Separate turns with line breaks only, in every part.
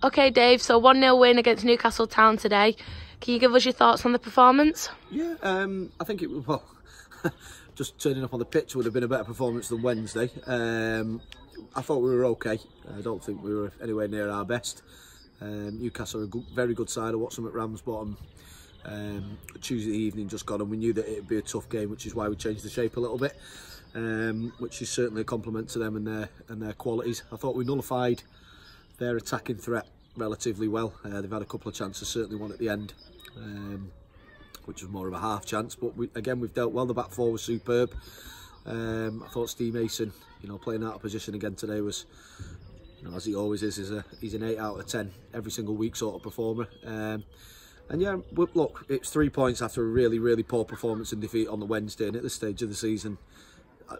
Okay, Dave, so 1-0 win against Newcastle Town today. Can you give us your thoughts on the performance?
Yeah, I think it was, well, just turning up on the pitch would have been a better performance than Wednesday. I thought we were okay. I don't think we were anywhere near our best. Newcastle are a very good side. I watched them at Ramsbottom Tuesday evening just gone, and we knew that it would be a tough game, which is why we changed the shape a little bit, which is certainly a compliment to them and their qualities. I thought we nullified their attacking threat relatively well. They've had a couple of chances, certainly one at the end, which was more of a half chance, but we've dealt well. The back four was superb. I thought Steve Mason, playing out of position again today was, as he always is, he's an 8 out of 10 every single week sort of performer. And yeah, look, it's 3 points after a really, really poor performance and defeat on the Wednesday, and at this stage of the season,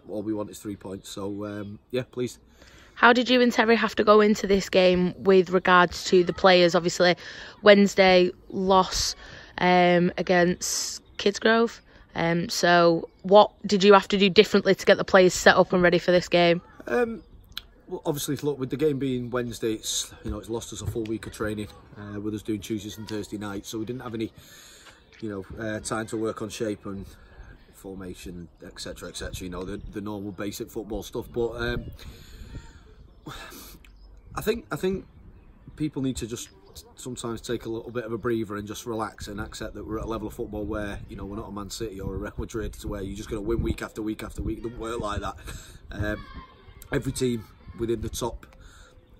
all we want is 3 points. So yeah, pleased.
How did you and Terry have to go into this game with regards to the players? Obviously, Wednesday loss against Kidsgrove. So what did you have to do differently to get the players set up and ready for this game?
Well, obviously, look, with the game being Wednesday, it's lost us a full week of training with us doing Tuesdays and Thursday nights, so we didn't have any time to work on shape and formation, etc, etc, the normal basic football stuff. But I think people need to just sometimes take a little bit of a breather and just relax and accept that we're at a level of football where we're not a Man City or a Real Madrid, to where you're just going to win week after week after week. It doesn't work like that. Every team within the top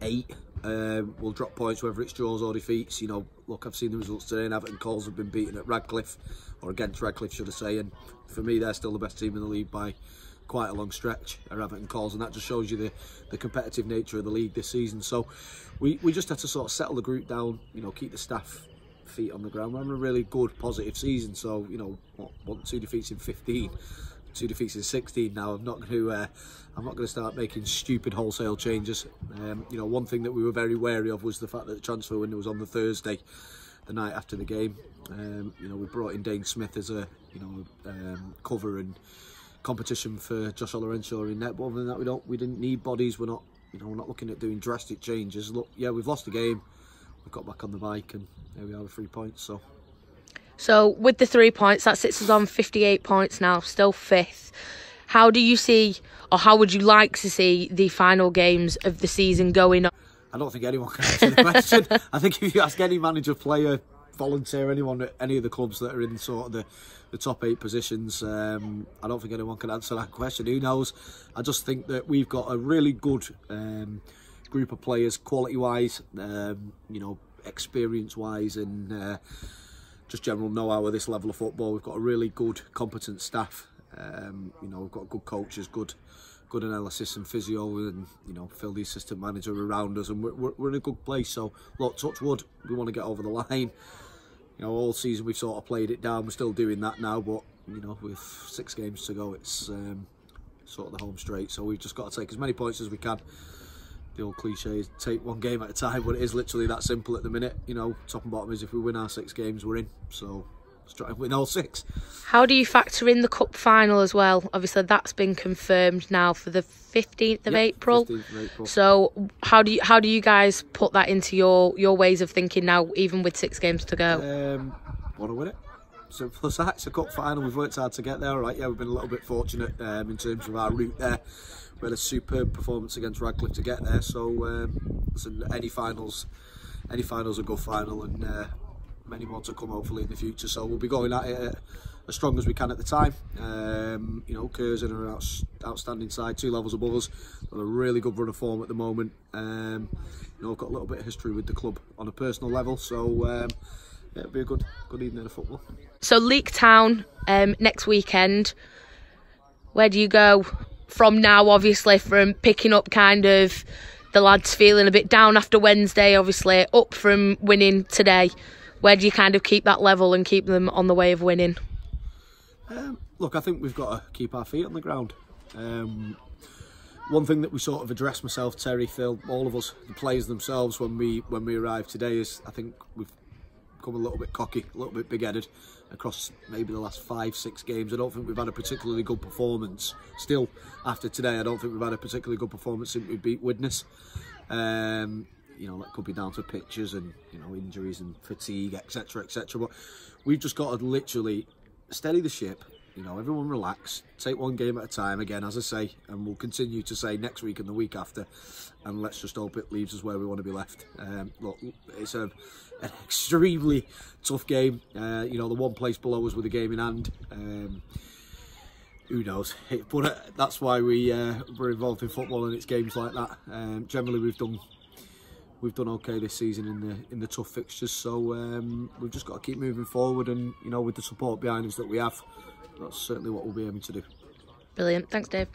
8 will drop points, whether it's draws or defeats. Look, I've seen the results today, and Everton Calls have been beaten at Radcliffe, or against Radcliffe should I say, and for me they're still the best team in the league by quite a long stretch, are Everton Calls, and that just shows you the competitive nature of the league this season. So we just had to sort of settle the group down, keep the staff feet on the ground. We're having a really good positive season, so 2 defeats in 15, 2 defeats in 16 now. I'm not going to start making stupid wholesale changes. One thing that we were very wary of was the fact that the transfer window was on the Thursday, the night after the game. We brought in Dane Smith as a cover and competition for Josh Olorenshaw in net, but other than that, we didn't need bodies. We're not looking at doing drastic changes. Look, yeah, we've lost the game, we've got back on the bike, and there we are with 3 points.
So with the 3 points, that sits us on 58 points now, still 5th. How do you see, or how would you like to see the final games of the season going on?
I don't think anyone can answer the question. I think if you ask any manager, player, volunteer, anyone at any of the clubs that are in sort of the top 8 positions, I don't think anyone can answer that question. Who knows? I just think that we've got a really good group of players, quality-wise, experience-wise, and just general know-how of this level of football. We've got a really good, competent staff. We've got good coaches, good analysis and physio, and Phil, the assistant manager, around us, and we're in a good place. So look, touch wood, we want to get over the line. All season we've sort of played it down. We're still doing that now, but with 6 games to go, it's sort of the home straight. So we've just got to take as many points as we can. The old cliche is take 1 game at a time, but it is literally that simple at the minute. Top and bottom is if we win our 6 games, we're in. So let's try and win all 6.
How do you factor in the cup final as well? Obviously, that's been confirmed now for the 15th of April. 15th of April. So how do you guys put that into your ways of thinking now, even with 6 games to go?
Want to win it. Simple as that. It's a cup final. We've worked hard to get there. All right, yeah, we've been a little bit fortunate in terms of our route there. We had a superb performance against Radcliffe to get there. So, listen, any final's a good final, and many more to come hopefully in the future. So we'll be going at it as strong as we can at the time. Curzon are an outstanding side, 2 levels above us. Got a really good run of form at the moment. I've got a little bit of history with the club on a personal level, so yeah, it'll be a good evening of football. So
Leek Town next weekend. Where do you go from now? Obviously, from picking up kind of the lads feeling a bit down after Wednesday, obviously up from winning today. Where do you kind of keep that level and keep them on the way of winning?
Look, I think we've got to keep our feet on the ground. One thing that we sort of addressed, myself, Terry, Phil, all of us, the players themselves, when we arrived today, is I think we've become a little bit cocky, a little bit big-headed across maybe the last 5-6 games. I don't think we've had a particularly good performance. Still, after today, I don't think we've had a particularly good performance since we beat Widnes. you know, that could be down to pitches and, you know, injuries and fatigue, etc., etc. But we've just got to literally steady the ship. You know, everyone relax, take one game at a time, again, as I say, and we'll continue to say next week and the week after, and let's just hope it leaves us where we want to be left. Look, it's an extremely tough game. You know, the one place below us with a game in hand. Who knows? But that's why we're involved in football, and it's games like that. Generally, we've done okay this season in the tough fixtures, so we've just got to keep moving forward, and you know, with the support behind us that we have, that's certainly what we'll be aiming to do.
Brilliant. Thanks, Dave.